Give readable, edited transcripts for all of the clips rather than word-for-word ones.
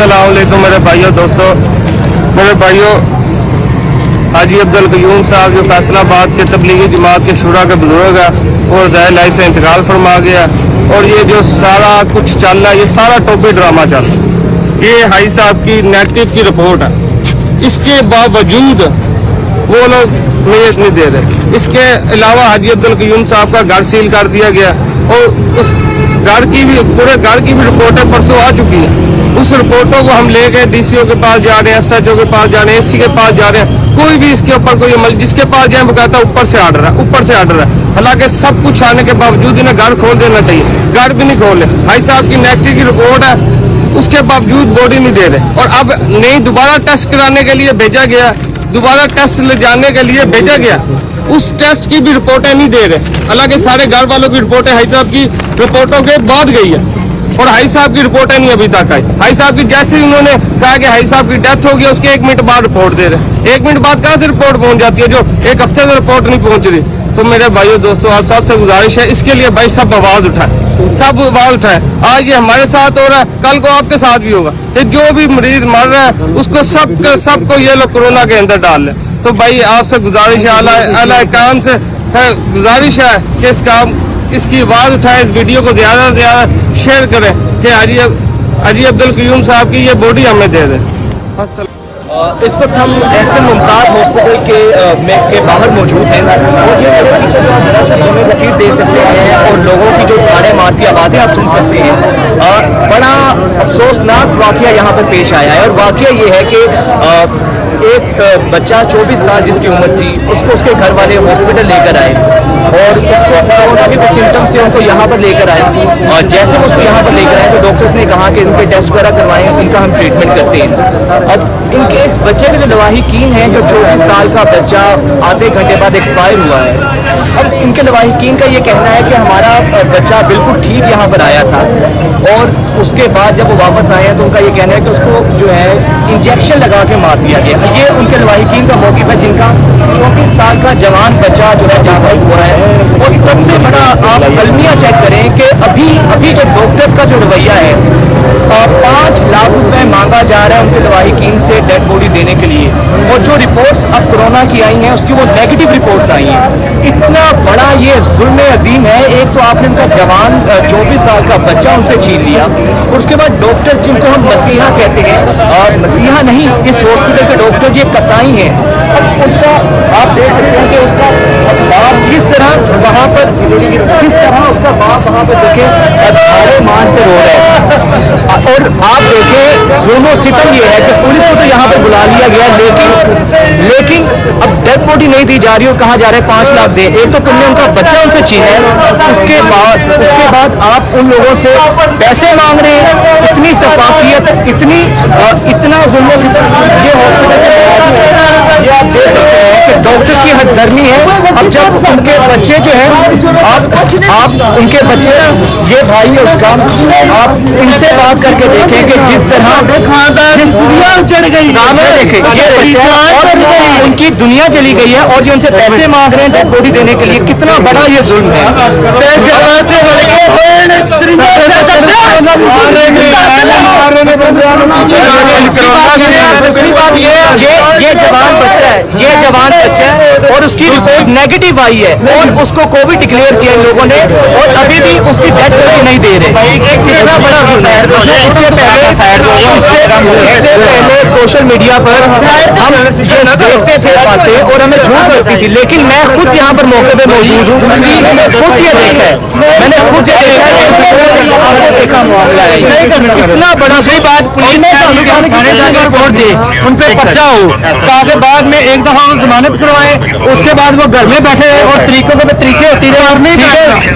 अस्सलाम वालेकुम मेरे भाइयों दोस्तों। मेरे भाइयों, हाजी अब्दुल कयूम साहब जो फैसलाबाद के तबलीगी जमात के शुरा के बुजुर्ग है और ज़ाहिर से इंतकाल फरमा गया। और ये जो सारा कुछ चल रहा है, ये सारा टोपी ड्रामा चल रहा है। ये हाई साहब की नेगेटिव की रिपोर्ट है, इसके बावजूद वो लोग नियत नहीं दे रहे। इसके अलावा हाजी अब्दुल कयूम साहब का घर सील कर दिया गया और उस घर की भी, पूरे घर की भी रिपोर्टें परसों आ चुकी हैं। उस रिपोर्टों को हम ले गए DCO के पास जा रहे हैं, SHO के पास जा रहे हैं, AC के पास जा रहे हैं। कोई भी इसके ऊपर कोई अमल, जिसके पास जाए वो कहता है ऊपर से आर्डर है, ऊपर से आर्डर है। हालांकि सब कुछ आने के बावजूद इन्हें घर खोल देना चाहिए, घर भी नहीं खोले। भाई साहब की नेगेटिव की रिपोर्ट है, उसके बावजूद बॉडी नहीं दे रहे। और अब नहीं दोबारा टेस्ट कराने के लिए भेजा गया, दोबारा टेस्ट ले जाने के लिए भेजा गया, उस टेस्ट की भी रिपोर्टें नहीं दे रहे। हालांकि सारे घर वालों की रिपोर्टें हाई साहब की रिपोर्टों के बाद गई है और हाई साहब की रिपोर्टें नहीं अभी तक आई। हाई साहब की जैसे ही उन्होंने कहा कि हाई साहब की डेथ हो गई, उसके 1 मिनट बाद रिपोर्ट दे रहे। 1 मिनट बाद कहाँ से रिपोर्ट पहुंच जाती है, जो 1 हफ्ते से रिपोर्ट नहीं पहुंच रही। तो मेरे भाइयों दोस्तों, आप सबसे गुजारिश है, इसके लिए भाई सब आवाज उठाए, सब आवाज उठाए। आज ये हमारे साथ हो रहा है, कल को आपके साथ भी होगा। ये जो भी मरीज मर रहा है उसको सबको ये लोग कोरोना के अंदर डाल ले। तो भाई आपसे गुजारिश है, आला काम से गुजारिश है कि इसकी आवाज उठाए, इस वीडियो को ज्यादा से ज्यादा शेयर करें कि हाजी अब्दुल कयूम साहब की ये बॉडी हमें दे दे। इस वक्त हम एसएम मुमताज हॉस्पिटल के बाहर मौजूद हैं और ये पीछे जो आप हमें लकीर देख सकते हैं और लोगों की जो धाड़े मारती आवाज़ें आप सुन सकते हैं। बड़ा अफसोसनाक वाकया यहाँ पर पेश आया है और वाकया ये है कि एक बच्चा 24 साल जिसकी उम्र थी, उसको उसके घर वाले हॉस्पिटल लेकर आए और उसको कोरोना के कुछ सिम्टम्स से उनको यहाँ पर लेकर आए। और जैसे वो उसको यहाँ पर लेकर आए तो डॉक्टर्स ने कहा कि इनके टेस्ट वगैरह करवाएं, इनका हम ट्रीटमेंट करते हैं। अब इनके इस बच्चे के जो लवाहिकीन हैं, जो 24 साल का बच्चा आधे घंटे बाद एक्सपायर हुआ है, अब इनके लवाहिकीन का ये कहना है कि हमारा बच्चा बिल्कुल ठीक यहाँ पर आया था और उसके बाद जब वो वापस आए हैं तो उनका ये कहना है कि उसको जो है इंजेक्शन लगा के मार दिया गया। ये उनके लवाहिकीन का मौक़िफ़ है, जिनका 24 साल का जवान बच्चा जो है जाबाज हुआ है। और सबसे बड़ा आप अलमिया चेक करें कि अभी जो डॉक्टर्स का जो रवैया है, 5 लाख रुपए मांगा जा रहा है उनके लवाहिकीन से डेड बॉडी देने के लिए। और जो रिपोर्ट्स अब कोरोना की आई हैं उसकी वो नेगेटिव रिपोर्ट्स आई हैं। इतना बड़ा ये जुल्म अजीम है। एक तो आपने उनका जवान 24 साल का बच्चा उनसे छीन लिया और उसके बाद डॉक्टर्स जिनको हम मसीहा कहते हैं, और मसीहा नहीं, इस हॉस्पिटल के डॉक्टर ये कसाई हैं। अब उसका आप देख सकते हैं कि उसका बाप किस तरह वहाँ पर, किस तरह उसका बाप वहाँ पर देखें धारे मान कर रो रहा है। और आप देखें जुल्म सितम ये है कि पुलिस को तो यहाँ पर बुला लिया गया, लेकिन अब डेड बॉडी नहीं दी जा रही और कहा जा रहा है 5 लाख दे। एक तो तुमने उनका बच्चा उनसे छीना है, उसके बाद आप उन लोगों से पैसे मांग रहे हैं। इतनी सफाकियत, इतना जुल्म सितम ये हॉस्पिटल ये आप देख सकते हैं कि डॉक्टर की हदधर्मी है। अब जब उनके बच्चे जो है, आप उनके बच्चे, ये भाई है उसका, आप इनसे बात करके देखें कि जिस तरह दुनिया चढ़ गई, देखें ये बच्चा और उनकी दुनिया चली गई है और जो उनसे पैसे मांग रहे हैं डेड बॉडी देने के लिए, कितना बड़ा ये जुल्म है। ये जवान बच्चा है, ये जवान बच्चा है और उसकी रिपोर्ट नेगेटिव आई है और उसको कोविड डिक्लेयर किया इन लोगों ने और अभी भी उसकी डेथ बॉडी नहीं दे रहे। कितना बड़ा जुल्म है। इससे पहले सोशल मीडिया पर हम देखते थे बातें और हमें झूठ लगती थी, लेकिन मैं खुद यहाँ पर मौके पे मौजूद हूँ, मैंने खुद ये देखा है, आपने देखा मामला है इतना बड़ा। सही बात, पुलिस थाने जाकर रिपोर्ट दे, उन पे पर्चा हो, ताकि बाद में एक दफा वो जमानत करवाए, उसके बाद वो घर में बैठे और तरीकों पे तरीके होती रहे।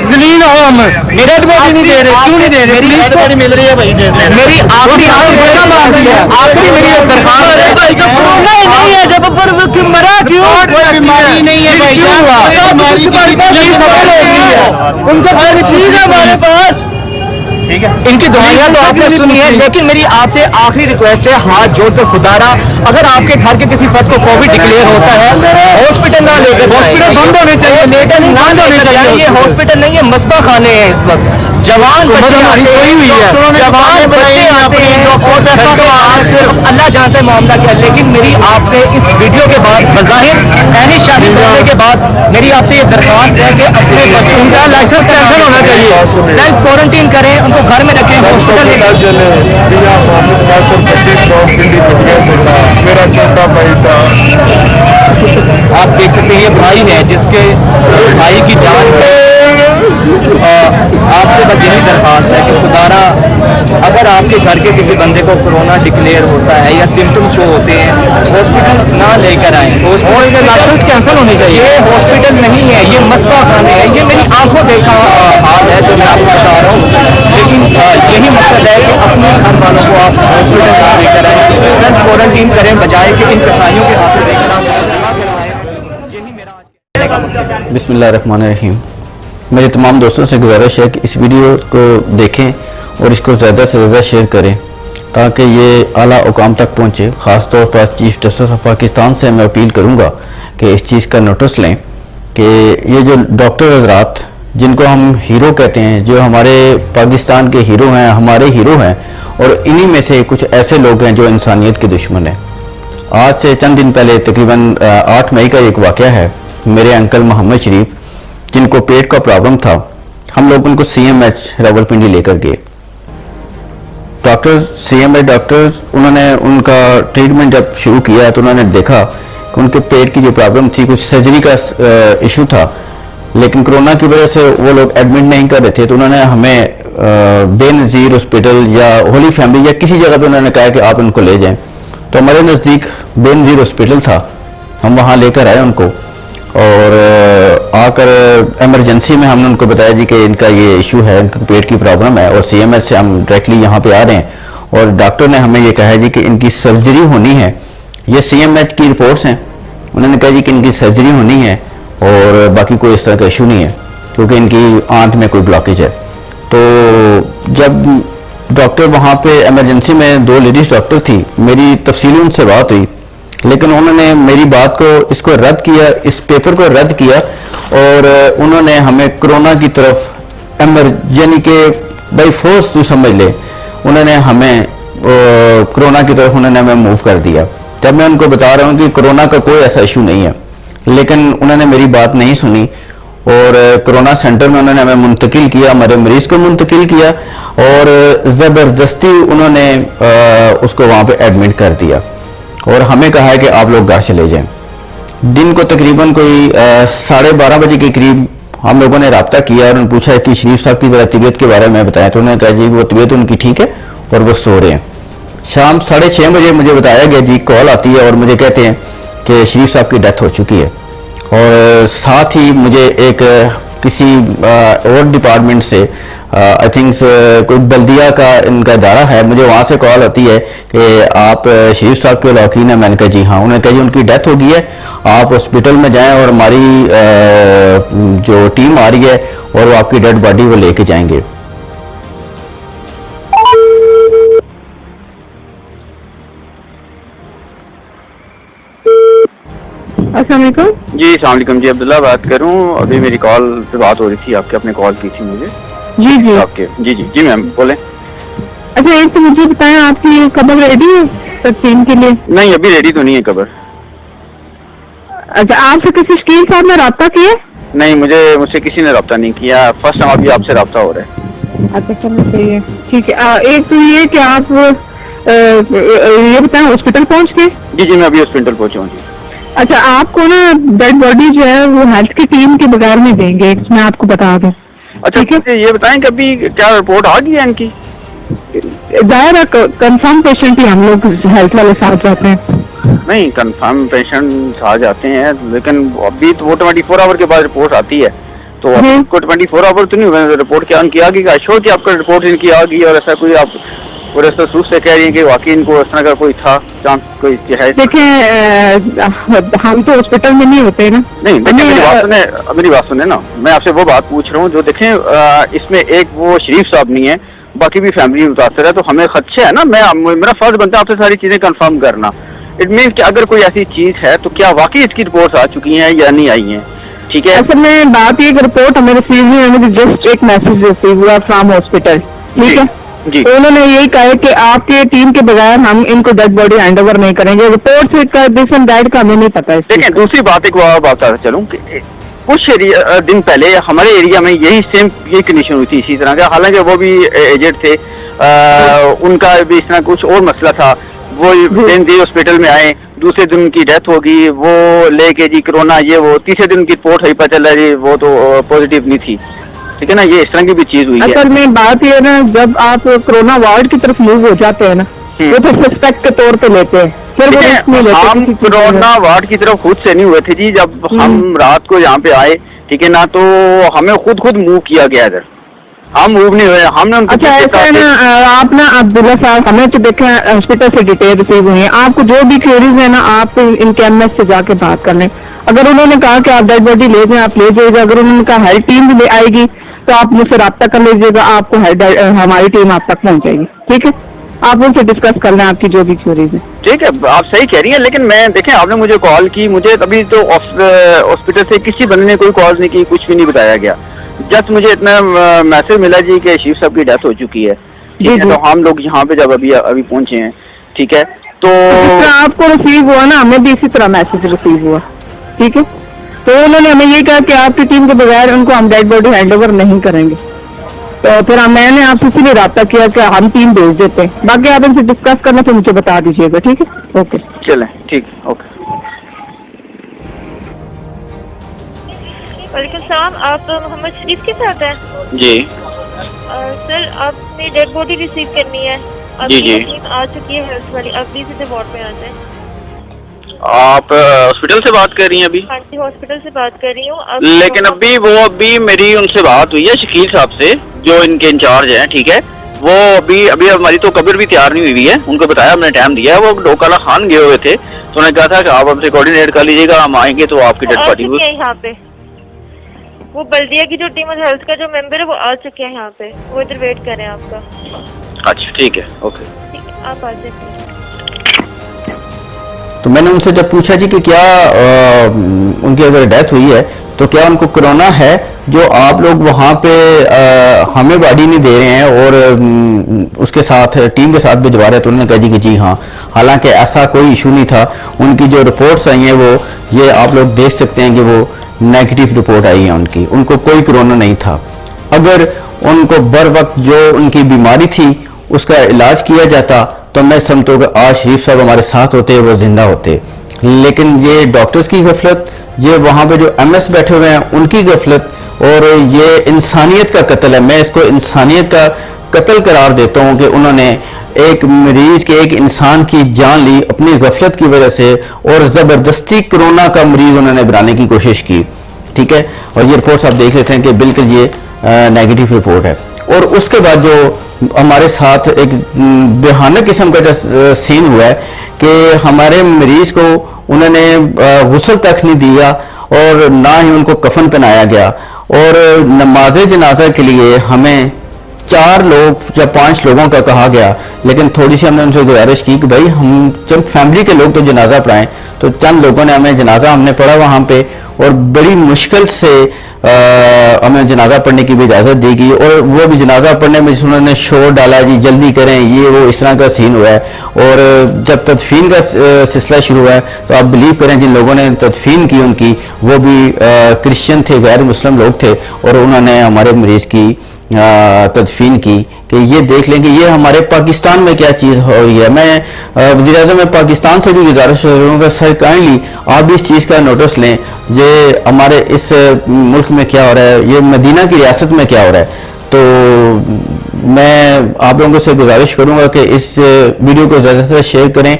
जलील हो हम, मेरा बॉडी नहीं दे रहे, क्यों नहीं दे रहे? पुलिस को मिल रही है भाई, मेरी आखिरी मेरी दरखास्त है भाई का कोरोना ही नहीं है, जब पर मरा क्यों? कोई बीमारी नहीं है भाई, उनका चीज है हमारे पास, ठीक है, इनकी दुआएं तो आपने सुनी है, लेकिन मेरी आपसे आखिरी रिक्वेस्ट है, हाथ जोड़कर खुदारा, अगर आपके घर के किसी फर्द को कोविड डिक्लेयर होता है, हॉस्पिटल ना लेकर, हॉस्पिटल बंद होने चाहिए, लेटर नहीं बंद होने चाहिए, ये हॉस्पिटल नहीं है, मस्बा खाने हैं इस वक्त। जवान बच्चे आते हैं, जवान बच्चे आते हैं, सिर्फ अल्लाह जानता है मामला क्या, लेकिन मेरी आपसे इस वीडियो के बाद बज़ाहिर एनी शादी करने के बाद मेरी आपसे ये दरख्वास्त है कि अपने बच्चों का लाइसेंस कैंसिल होना चाहिए, सेल्फ क्वारंटीन करें, उनको घर में रखें, हॉस्पिटल मेरा छोटा भाई था। आप देख सकते हैं ये भाई है जिसके भाई की जान पे आपसे बस यही दरख्वास्त है कि खुदारा अगर आपके घर के किसी बंदे को कोरोना डिक्लेयर होता है या सिम्टम शो होते हैं, हॉस्पिटल ना लेकर आए, हॉस्पिटल लाइसेंस कैंसिल होनी चाहिए। ये हॉस्पिटल नहीं है, ये मस्बा खाने है, ये मेरी आंखों देखा हाल है जो मैं आपको बता रहा हूँ, लेकिन यही मकसद है कि अपने घर वालों को आप हॉस्पिटल ना लेकर आए, सेल्फ क्वारंटीन करें, बजाय कि इन कसाईयों के हाथों देकर आप यही मेरा आज कहने का मकसद है। बिस्मिल्लाहिर्रहमानिर्रहीम। मेरे तमाम दोस्तों से गुजारिश है कि इस वीडियो को देखें और इसको ज़्यादा से ज़्यादा शेयर करें ताकि ये आला हुकाम तक पहुँचे। ख़ास तौर पर चीफ जस्टिस ऑफ पाकिस्तान से मैं अपील करूँगा कि इस चीज़ का नोटिस लें कि ये जो डॉक्टर हज़रात जिनको हम हीरो कहते हैं, जो हमारे पाकिस्तान के हीरो हैं, हमारे हीरो हैं, और इन्हीं में से कुछ ऐसे लोग हैं जो इंसानियत के दुश्मन हैं। आज से चंद दिन पहले तकरीबन 8 मई का एक वाक़या है। मेरे अंकल मोहम्मद शरीफ जिनको पेट का प्रॉब्लम था, हम लोग उनको CMH रावलपिंडी लेकर गए। CMH डॉक्टर उन्होंने उनका ट्रीटमेंट जब शुरू किया तो उन्होंने देखा कि उनके पेट की जो प्रॉब्लम थी, कुछ सर्जरी का इशू था, लेकिन कोरोना की वजह से वो लोग एडमिट नहीं कर रहे थे। तो उन्होंने हमें बेनज़ीर हॉस्पिटल या होली फैमिली या किसी जगह पे उन्होंने कहा कि आप उनको ले जाएं। तो हमारे नज़दीक बेनज़ीर हॉस्पिटल था, हम वहाँ लेकर आए उनको, और आकर एमरजेंसी में हमने उनको बताया जी कि इनका ये इशू है, इनका पेट की प्रॉब्लम है, और CMH से हम डायरेक्टली यहाँ पे आ रहे हैं, और डॉक्टर ने हमें ये कहा है जी कि इनकी सर्जरी होनी है। ये CMH की रिपोर्ट्स हैं, उन्होंने कहा जी कि इनकी सर्जरी होनी है और बाकी कोई इस तरह का इशू नहीं है क्योंकि इनकी आंत में कोई ब्लॉकेज है। तो जब डॉक्टर वहाँ पे एमरजेंसी में 2 लेडीज डॉक्टर थी, मेरी तफसीली उनसे बात हुई, लेकिन उन्होंने मेरी बात को इसको रद्द किया, इस पेपर को रद्द किया, और उन्होंने हमें कोरोना की तरफ यानी कि बाई फोर्स जो समझ ले, उन्होंने हमें कोरोना की तरफ उन्होंने हमें मूव कर दिया। जब मैं उनको बता रहा हूँ कि कोरोना का कोई ऐसा इशू नहीं है, लेकिन उन्होंने मेरी बात नहीं सुनी और कोरोना सेंटर में उन्होंने हमें मुंतकिल किया, हमारे मरीज को मुंतकिल किया, और ज़बरदस्ती उन्होंने उसको वहाँ पे एडमिट कर दिया और हमें कहा है कि आप लोग घर चले जाएं। दिन को तकरीबन कोई 12:30 बजे के करीब हम लोगों ने रब्ता किया और उन्होंने पूछा कि शरीफ साहब की ज़रा तबीयत के बारे में बताएं। तो उन्होंने कहा जी वो तबीयत उनकी ठीक है और वो सो रहे हैं। शाम 6:30 बजे मुझे बताया गया जी, कॉल आती है और मुझे कहते हैं कि शरीफ साहब की डेथ हो चुकी है, और साथ ही मुझे एक किसी और डिपार्टमेंट से आई थिंक कोई बल्दिया का इनका इदारा है, मुझे वहाँ से कॉल आती है कि आप शरीफ साहब के लौकीन हैं। मैंने कहा जी हाँ। उन्होंने कहा जी उनकी डेथ हो गई है, आप हॉस्पिटल में जाएं और हमारी जो टीम आ रही है और वो आपकी डेड बॉडी वो लेके जाएंगे। अस्सलाम वालेकुम। जी अस्सलाम वालेकुम जी, अब्दुल्ला बात कर रहा हूँ। अभी मेरी कॉल पे बात हो रही थी आपके, आपने कॉल की थी मुझे। जी जी आपके जी मैम बोलें। अच्छा, एक तो मुझे बताएं आपकी कबर रेडी है तकसीम के लिए? नहीं अभी रेडी तो नहीं है कबर। अच्छा, आपसे किसी शकील साहब ने रब्ता किया? नहीं मुझसे किसी ने रब्ता नहीं किया, फर्स्ट टाइम अभी आपसे रब्ता हो रहा है। अच्छा चलो सही है, ठीक है। एक तो ये कि आप ये बताएं हॉस्पिटल पहुंच गए? जी मैं अभी हॉस्पिटल पहुंचा हूँ जी। अच्छा, आपको ना डेड बॉडी जो है वो हेल्थ की टीम के बगैर नहीं देंगे, मैं आपको बता दूं। अच्छा मुझे ये बताएं कि अभी क्या रिपोर्ट आ गई है इनकी? जाहिर है कंफर्म पेशेंट ही हम लोग हेल्थ वाले साथ जाते हैं। नहीं कंफर्म पेशेंट आ जाते हैं, लेकिन अभी तो वो 24 आवर के बाद रिपोर्ट आती है, तो आपको 24 आवर तो नहीं हुआ रिपोर्ट क्या उनकी आ गई? श्योर कि आपका रिपोर्ट इनकी आ गई और ऐसा कोई आप और ऐसा सूझ से कह रही है कि वाकई इनको इस तरह का कोई था चांस कोई है? देखिए हम तो हॉस्पिटल में नहीं होते ना। नहीं मेरी बात सुने ना, मैं आपसे वो बात पूछ रहा हूँ जो देखें इसमें एक वो शरीफ साहब नहीं है, बाकी भी फैमिली मुतासर है, तो हमें खदशे है ना, मेरा फर्ज बनता है आपसे सारी चीज़ें कंफर्म करना। इट मीन्स कि अगर कोई ऐसी चीज़ है तो क्या वाकई इसकी रिपोर्ट्स आ चुकी हैं या नहीं आई हैं, ठीक है? असल में बात ये रिपोर्ट हमें रिसीव हुई, हमें जस्ट एक मैसेज रिसीव हुआ फ्रॉम हॉस्पिटल, ठीक है जी। तो उन्होंने यही कहा है कि आपके टीम के बगैर हम इनको डेड बॉडी हैंड ओवर नहीं करेंगे। रिपोर्ट से दिस एंड दैट का हमें नहीं पता है। देखें, दूसरी बात एक बात बताता चलूँ कि कुछ दिन पहले हमारे एरिया में यही कंडीशन हुई थी इसी तरह का, हालांकि वो भी एजेड थे, उनका भी इस तरह कुछ और मसला था। वो हॉस्पिटल में आए, दूसरे दिन उनकी डेथ होगी, वो लेके जी कोरोना ये वो, तीसरे दिन उनकी रिपोर्ट हुई, पता चला जी वो तो पॉजिटिव नहीं थी, ठीक है ना। ये इस तरह की भी चीज हुई है। असल में बात ये ना, जब आप कोरोना वार्ड की तरफ मूव हो जाते हैं ना, वो तो सस्पेक्ट के तौर पे लेते हैं, फिर वो रिस्क नहीं लेते। हम कोरोना वार्ड की तरफ खुद से नहीं हुए थे जी, जब हम रात को यहाँ पे आए, ठीक है ना, तो हमें खुद मूव किया गया इधर, हम मूव नहीं हुए, हमने उनको। अच्छा ऐसा है ना, आप ना अब्दुल्ला साहब, हमें तो देखें हॉस्पिटल से डिटेल रिसीव हुई है, आपको जो भी क्वेरीज है ना, आप इनके एमएस से जाके बात कर लें। अगर उन्होंने कहा कि आप डेड बॉडी ले जाएं, आप ले जाइएगा। अगर उन्होंने कहा हेल्थ टीम भी ले आएगी तो आप मुझसे रब्ता कर लीजिएगा, आपको हमारी टीम आप तक पहुंच जाएगी, ठीक है। आप उनसे डिस्कस कर लें आपकी जो भी क्वेरीज है। ठीक है, आप सही कह रही हैं, लेकिन मैं देखें, आपने मुझे कॉल की, मुझे अभी तो हॉस्पिटल से किसी बंदे ने कोई कॉल नहीं की, कुछ भी नहीं बताया गया। जस्ट मुझे इतना मैसेज मिला जी कि शिव साहब की डेथ हो चुकी है, ठीक है। तो हम लोग यहाँ पे जब अभी पहुंचे हैं, ठीक है, तो आपको रिसीव हुआ ना, हमें भी इसी तरह मैसेज रिसीव हुआ, ठीक है। तो उन्होंने हमें ये कहा कि आपकी टीम के बगैर उनको हम डेड बॉडी हैंड ओवर नहीं करेंगे। तो फिर मैंने आपसे इसीलिए रब्ता किया कि हम टीम भेज देते हैं। बाकी आप इनसे डिस्कस करना तो मुझे बता दीजिएगा, ठीक है। ओके, चलें, ठीक, ओके। वालेकुम सलाम, आप मोहम्मद शरीफ के साथ हैं? जी सर, आपने डेड बॉडी रिसीव करनी है, जी जी टीम आ चुकी है हेल्थ वाली, आप प्लीज इसे वार्ड में आ जाएं। आप हॉस्पिटल से बात कर रही हैं अभी? हाँ जी, हॉस्पिटल से बात कर रही हूँ। लेकिन अभी मेरी उनसे बात हुई है शकील साहब से, जो इनके इंचार्ज हैं, ठीक है। वो अभी हमारी तो कब्र भी तैयार नहीं हुई है, उनको बताया, हमने टाइम दिया है, वो डोकाला खान गए हुए थे, तो उन्होंने कहा था कि आप हमसे कोऑर्डिनेट कर लीजिएगा, हम आएंगे तो आपकी डेड बॉडी यहाँ पे वो बल्दिया की जो टीम हेल्थ का जो मेंबर है वो आ चुके हैं यहाँ पे, वो इधर वेट कर रहे हैं आपका। अच्छा, ठीक है, ओके, ठीक है, आप आ जाइए। तो मैंने उनसे जब पूछा जी कि क्या उनकी अगर डेथ हुई है तो क्या उनको कोरोना है, जो आप लोग वहाँ पे हमें बॉडी नहीं दे रहे हैं और उसके साथ टीम के साथ भिजवा रहे हैं, तो उन्होंने कहा जी कि जी हाँ, हालांकि ऐसा कोई इशू नहीं था। उनकी जो रिपोर्ट्स आई हैं वो ये आप लोग देख सकते हैं कि वो नेगेटिव रिपोर्ट आई है उनको कोई कोरोना नहीं था। अगर उनको बर वक्त जो उनकी बीमारी थी उसका इलाज किया जाता तो मैं समझता हूँ कि आज शरीफ साहब हमारे साथ होते, वो जिंदा होते। लेकिन ये डॉक्टर्स की गफलत, ये वहाँ पे जो एमएस बैठे हुए हैं उनकी गफलत, और ये इंसानियत का कत्ल है। मैं इसको इंसानियत का कत्ल करार देता हूँ कि उन्होंने एक मरीज के, एक इंसान की जान ली अपनी गफलत की वजह से, और ज़बरदस्ती कोरोना का मरीज उन्होंने बनाने की कोशिश की, ठीक है। और ये रिपोर्ट्स आप देख लेते हैं कि बिल्कुल ये नेगेटिव रिपोर्ट है। और उसके बाद जो हमारे साथ एक बेहाना किस्म का जो सीन हुआ है कि हमारे मरीज को उन्होंने गुस्ल तक नहीं दिया और ना ही उनको कफन पहनाया गया, और नमाज जनाजा के लिए हमें 4 लोग या 5 लोगों का कहा गया। लेकिन थोड़ी सी हमने उनसे गुजारिश की कि भाई हम जब फैमिली के लोग तो जनाजा पढ़ाएं, तो चंद लोगों ने हमें जनाजा हमने पढ़ा वहाँ पे, और बड़ी मुश्किल से हमें जनाजा पढ़ने की भी इजाज़त दी गई। और वो भी जनाजा पढ़ने में उन्होंने शोर डाला, जी जल्दी करें, ये वो, इस तरह का सीन हुआ है। और जब तदफीन का सिलसिला शुरू हुआ है तो आप बिलीव करें, जिन लोगों ने तदफीन की उनकी, वो भी क्रिश्चियन थे, गैर मुस्लिम लोग थे, और उन्होंने हमारे मरीज़ की तदफीन की। कि ये देख लें कि ये हमारे पाकिस्तान में क्या चीज़ हो रही है। मैं वज़ीर-ए-आज़म में पाकिस्तान से भी गुजारिश करूँगा, सर काइंडली आप भी इस चीज़ का नोटिस लें, ये हमारे इस मुल्क में क्या हो रहा है, ये मदीना की रियासत में क्या हो रहा है। तो मैं आप लोगों से गुजारिश करूँगा कि इस वीडियो को ज़्यादा से ज़्यादा शेयर करें,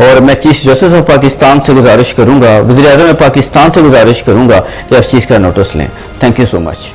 और मैं चीफ जस्टिस ऑफ पाकिस्तान से गुजारिश करूँगा, वज़ीर-ए-आज़म में पाकिस्तान से गुजारिश करूँगा कि आप इस चीज़ का नोटिस लें। Thank you so much.